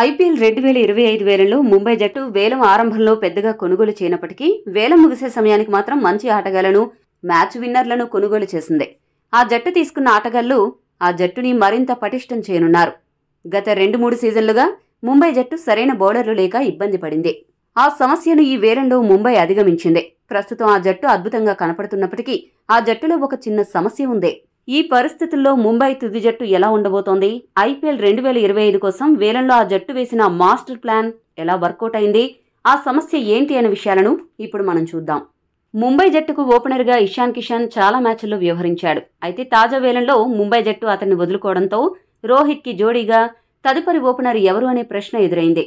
IPL 2025 వేలంలో ముంబై జట్టు వేలం ఆరంభంలో పెద్దగా కొనుగోలు చేయనప్పటికీ వేలం ముగిసే సమయానికి మాత్రం మంచి ఆటగాళ్లను, మ్యాచ్ విన్నర్లను కొనుగోలు చేసింది. ఆ జట్టు తీసుకున్న ఆటగాళ్లు ఆ జట్టుని మరింత పటిష్టం చేయనున్నారు. గత 2-3 సీజన్లుగా ముంబై జట్టు సరైన బౌలర్లు లేక ఇబ్బంది పడింది. ఆ సమస్యను ఈ వేలంలో ముంబై అధిగమించింది. ప్రస్తుతం ఆ జట్టు అద్భుతంగా కనపడుతున్నప్పటికీ ఆ జట్టులో ఒక చిన్న సమస్య ఉంది. ఈ పరిస్థితుల్లో ముంబై తుది జట్టు ఎలా ఉండబోతోంది? ఐపీఎల్ 2025 కోసం వేలంలో ఆ జట్టు వేసిన మాస్టర్ ప్లాన్ ఎలా వర్కౌట్ అయింది? ఆ సమస్య ఏంటి అనే విషయాలను ఇప్పుడు మనం చూద్దాం. ముంబై జట్టుకు ఓపెనర్గా ఇషాన్ కిషన్ చాలా మ్యాచ్ల్లో వ్యవహరించాడు. అయితే తాజా వేలంలో ముంబై జట్టు అతన్ని వదులుకోవడంతో రోహిత్కి జోడీగా తదుపరి ఓపెనర్ ఎవరు అనే ప్రశ్న ఎదురైంది.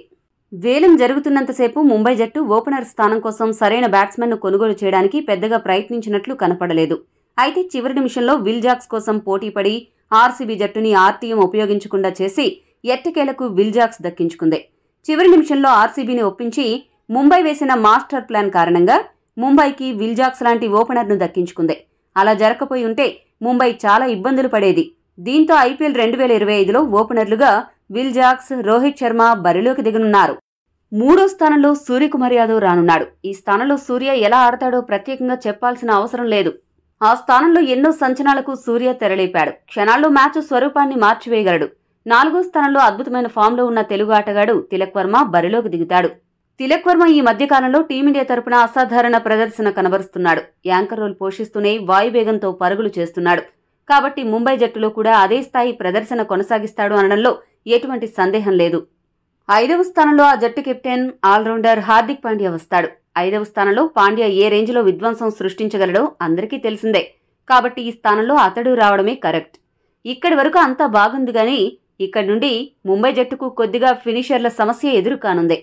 వేలం జరుగుతున్నంతసేపు ముంబై జట్టు ఓపెనర్ స్థానం కోసం సరైన బ్యాట్స్మెన్ను కొనుగోలు చేయడానికి పెద్దగా ప్రయత్నించినట్లు కనపడలేదు. అయితే చివరి నిమిషంలో విల్ జాక్స్ కోసం పోటీపడి ఆర్సీబీ జట్టుని ఆర్టీఎం ఉపయోగించకుండా చేసి ఎట్టకేలకు విల్ జాక్స్ దక్కించుకుంది. చివరి నిమిషంలో ఆర్సీబీని ఒప్పించి ముంబై వేసిన మాస్టర్ ప్లాన్ కారణంగా ముంబైకి విల్ జాక్స్ లాంటి ఓపెనర్ను దక్కించుకుంది. అలా జరగకపోయి ఉంటే ముంబై చాలా ఇబ్బందులు పడేది. దీంతో ఐపీఎల్ 2025లో ఓపెనర్లుగా విల్ జాక్స్, రోహిత్ శర్మ బరిలోకి దిగనున్నారు. 3వ స్థానంలో సూర్యకుమార్ యాదవ్ రానున్నాడు. ఈ స్థానంలో సూర్య ఎలా ఆడతాడో ప్రత్యేకంగా చెప్పాల్సిన అవసరం లేదు. ఆ స్థానంలో ఎన్నో సంచలనాలకు సూర్య తెరలేపాడు. క్షణాల్లో మ్యాచ్ స్వరూపాన్ని మార్చివేయగలడు. 4వ స్థానంలో అద్భుతమైన ఫామ్లో ఉన్న తెలుగు ఆటగాడు తిలక్ వర్మ బరిలోకి దిగుతాడు. తిలక్ వర్మ ఈ మధ్యకాలంలో టీమిండియా తరపున అసాధారణ ప్రదర్శన కనబరుస్తున్నాడు. యాంకర్ రోల్ పోషిస్తూనే వాయువేగంతో పరుగులు చేస్తున్నాడు. కాబట్టి ముంబై జట్టులో కూడా అదే స్థాయి ప్రదర్శన కొనసాగిస్తాడు అనడంలో ఎటువంటి సందేహం లేదు. 5వ స్థానంలో ఆ జట్టు కెప్టెన్, ఆల్రౌండర్ హార్దిక్ పాండ్యా వస్తాడు. 5వ స్థానంలో పాండ్యా ఏ రేంజ్లో విధ్వంసం సృష్టించగలడో అందరికీ తెలిసిందే. కాబట్టి ఈ స్థానంలో అతడు రావడమే కరెక్ట్. ఇక్కడి వరకు అంతా బాగుంది గానీ ఇక్కడి నుండి ముంబై జట్టుకు కొద్దిగా ఫినిషర్ల సమస్య ఎదురు కానుంది.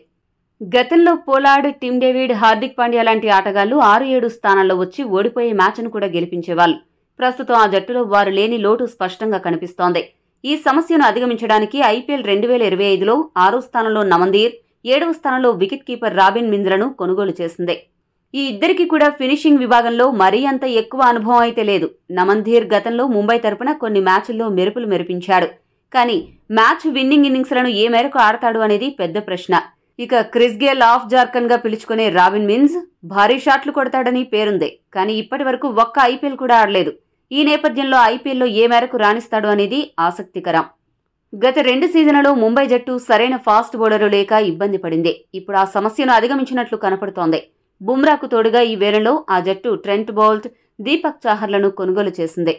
గతంలో Pollard, Tim David, Hardik Pandya లాంటి ఆటగాళ్లు 6-7 స్థానాల్లో వచ్చి ఓడిపోయే మ్యాచ్ను కూడా గెలిపించేవాళ్లు. ప్రస్తుతం ఆ జట్టులో వారు లేని లోటు స్పష్టంగా కనిపిస్తోంది. ఈ సమస్యను అధిగమించడానికి ఐపీఎల్ 2025లో 6వ స్థానంలో నమందీర్, 7వ స్థానంలో వికెట్ కీపర్ రాబిన్ మింద్రను కొనుగోలు చేసింది. ఈ ఇద్దరికి కూడా ఫినిషింగ్ విభాగంలో మరీ అంత ఎక్కువ అనుభవం అయితే లేదు. నమందీర్ గతంలో ముంబై తరపున కొన్ని మ్యాచ్ల్లో మెరుపులు మెరిపించాడు. కానీ మ్యాచ్ విన్నింగ్ ఇన్నింగ్స్లను ఏ మేరకు ఆడతాడు అనేది పెద్ద ప్రశ్న. ఇక క్రిస్ గేల్ ఆఫ్ జార్కన్ గా పిలుచుకునే రాబిన్ మిన్స్ భారీ షాట్లు కొడతాడని పేరుంది. కానీ ఇప్పటి వరకు ఒక్క ఐపీఎల్ కూడా ఆడలేదు. ఈ నేపథ్యంలో ఐపీఎల్లో ఏ మేరకు రాణిస్తాడు అనేది ఆసక్తికరం. గత 2 సీజన్లలో ముంబై జట్టు సరైన ఫాస్ట్ బౌలర్లు లేక ఇబ్బంది పడింది. ఇప్పుడు ఆ సమస్యను అధిగమించినట్లు కనపడుతోంది. బుమ్రాకు తోడుగా ఈ వేలంలో ఆ జట్టు ట్రెంట్ బౌల్ట్, దీపక్ చాహర్లను కొనుగోలు చేసింది.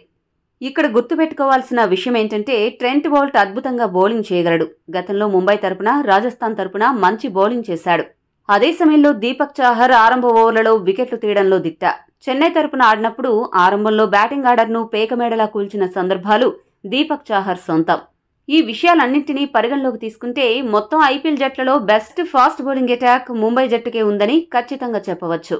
ఇక్కడ గుర్తుపెట్టుకోవాల్సిన విషయం ఏంటంటే ట్రెంట్ బౌల్ట్ అద్భుతంగా బౌలింగ్ చేయగలడు. గతంలో ముంబై తరపున, రాజస్థాన్ తరపున మంచి బౌలింగ్ చేశాడు. అదే సమయంలో దీపక్ చాహర్ ఆరంభ ఓవర్లలో వికెట్లు తీయడంలో దిట్ట. చెన్నై తరపున ఆడినప్పుడు ఆరంభంలో బ్యాటింగ్ ఆర్డర్ను పేకమేడలా కూల్చిన సందర్భాలు దీపక్ చాహర్ సొంతం. ఈ విషయాలన్నింటినీ పరిగణలోకి తీసుకుంటే మొత్తం ఐపీఎల్ జట్లలో best fast bowling attack Mumbai జట్టుకే ఉందని ఖచ్చితంగా చెప్పవచ్చు.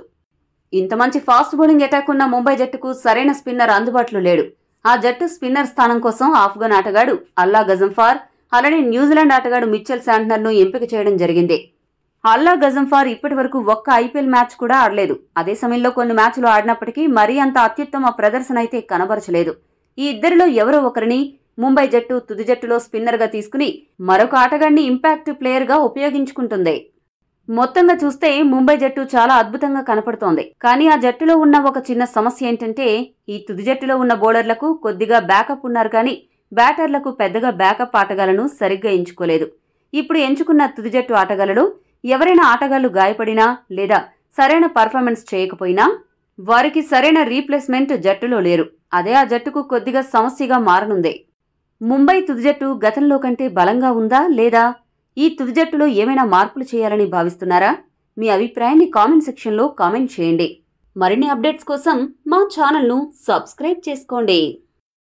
ఇంత మంచి ఫాస్ట్ బౌలింగ్ అటాక్ ఉన్న ముంబై జట్టుకు సరైన స్పిన్నర్ అందుబాటులో లేడు. ఆ జట్టు స్పిన్నర్ స్థానం కోసం ఆఫ్ఘన్ ఆటగాడు అల్లా గజంఫార్, అలానే న్యూజిలాండ్ ఆటగాడు మిచెల్ శాంట్నర్ను ఎంపిక చేయడం జరిగింది. అల్లా గజంఫార్ ఇప్పటి వరకు ఒక్క ఐపీఎల్ మ్యాచ్ కూడా ఆడలేదు. అదే సమయంలో కొన్ని మ్యాచ్లు ఆడినప్పటికీ మరీ అంత అత్యుత్తమ ప్రదర్శన అయితే కనబరచలేదు. ఈ ఇద్దరిలో ఎవరో ఒకరిని ముంబై జట్టు తుది జట్టులో స్పిన్నర్గా తీసుకుని మరొక ఆటగాడిని ఇంపాక్ట్ ప్లేయర్గా ఉపయోగించుకుంటుంది. మొత్తంగా చూస్తే ముంబై జట్టు చాలా అద్భుతంగా కనపడుతోంది. కానీ ఆ జట్టులో ఉన్న ఒక చిన్న సమస్య ఏంటంటే ఈ తుది జట్టులో ఉన్న బౌలర్లకు కొద్దిగా బ్యాకప్ ఉన్నారు కానీ బ్యాటర్లకు పెద్దగా బ్యాకప్ ఆటగాళ్లను సరిగ్గా ఎంచుకోలేదు. ఇప్పుడు ఎంచుకున్న తుది జట్టు ఆటగాళ్లలో ఎవరైనా ఆటగాళ్లు గాయపడినా లేదా సరైన పర్ఫార్మెన్స్ చేయకపోయినా వారికి సరైన రీప్లేస్మెంట్ జట్టులో లేరు. అదే ఆ జట్టుకు కొద్దిగా సమస్యగా మారనుంది. ముంబై తుది జట్టు గతంలో కంటే బలంగా ఉందా లేదా? ఈ తుది జట్టులో ఏమైనా మార్పులు చేయాలని భావిస్తున్నారా? మీ అభిప్రాయాన్ని కామెంట్ సెక్షన్లో కామెంట్ చేయండి. మరిన్ని అప్డేట్స్ కోసం మా ఛానల్ను సబ్స్క్రైబ్ చేసుకోండి.